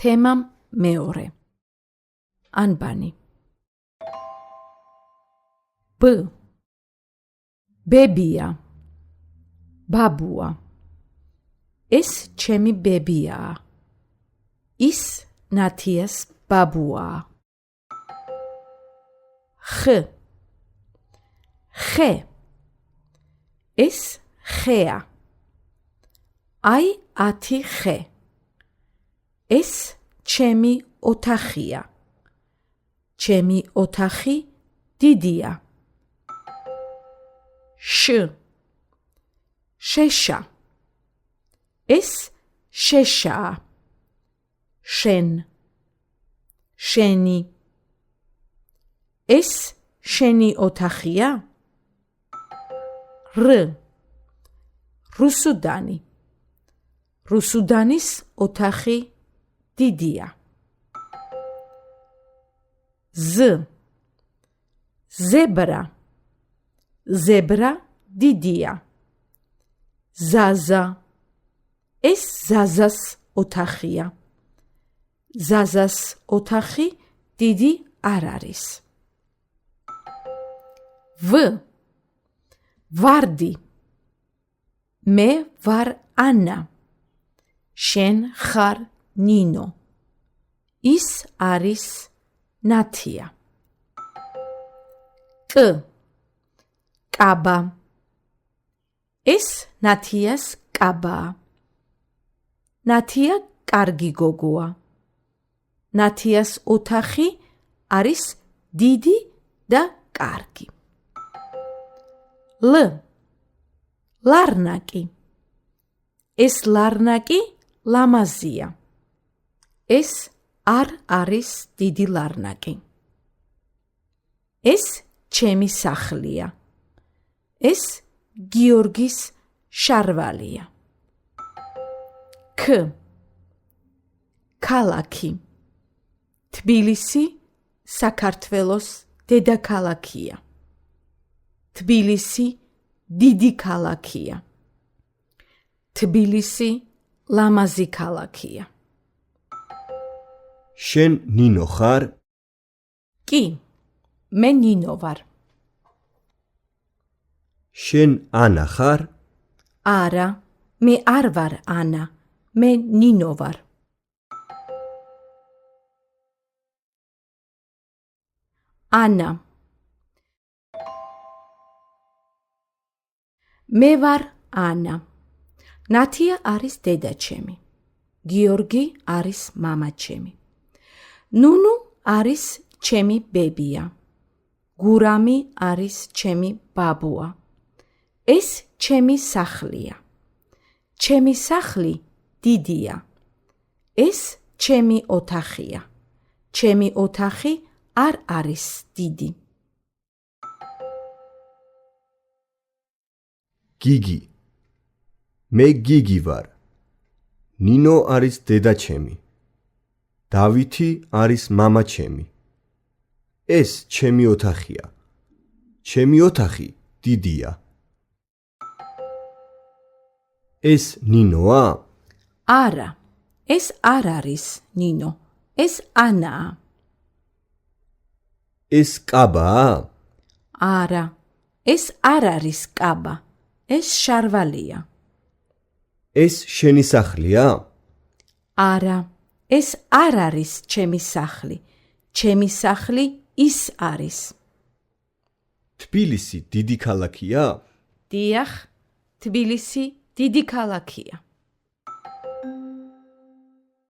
თემამ მეორე. ანბანი. ბ. ბებია. ბაბუა. ეს ჩემი ბებიაა. ის ნათიას ბაბუაა. ხ. ხე. ეს ხეა. აი 10 ხე. ეს ჩემი ოთახია. ჩემი ოთახი დიდია. შ. შეშა. ეს შეშაა. შენ. შენი. ეს შენი ოთახია? р. რუსუდანი. რუსუდანის ოთახი დიდია. ზ. ზებრა. ზებრა დიდია. ზაზა. ეს ზაზას ოთახია. ზაზას ოთახი დიდი არ არის. վ. ვარდი. მე ვარ ანა. შენ ხარ ნინო. ის არის ნათია. კ. კაბა. ეს ნათიას კაბაა. ნათია კარგი გოგოა. ნათიას ოთახი არის დიდი და კარგი. լ. ლარნაკი. ეს ლარნაკი ლამაზია. ეს არ არის დიდი ლარნაკი. ეს ჩემი სახლია. ეს გიორგის შარვალია. ქ. ქალაქი. თბილისი საქართველოს დედაქალაქია. თბილისი დიდი ქალაქია. თბილისი ლამაზი ქალაქია. შენ ნინო ხარ? კი, მე ნინო ვარ. შენ ანა ხარ? არა, მე არ ვარ ანა, მე ნინო ვარ. ანა. მე ვარ ანა. ნათია არის დედა ჩემი. გიორგი არის მამა ჩემი. ნუნუ არის ჩემი ბებია. გურამი არის ჩემი ბაბუა. ეს ჩემი სახლია. ჩემი სახლი დიდია. ეს ჩემი ოთახია. ჩემი ოთახი არ არის დიდი. გიგი. მე გიგი ვარ. ნინო არის დედა ჩემი. დავითი არის მამა ჩემი. ეს ჩემი ოთახია. ჩემი ოთახი დიდია. ეს ნინოა? არა, ეს არ არის ნინო. ეს ანაა. ეს კაბაა? არა, ეს არ არის კაბა. ეს შარვალია. ეს შენი სახლია? არა, ეს არ არის ჩემი სახლი. ჩემი სახლი ის არის. თბილისი დიდი ქალაქია? დიახ, თბილისი დიდი ქალაქია.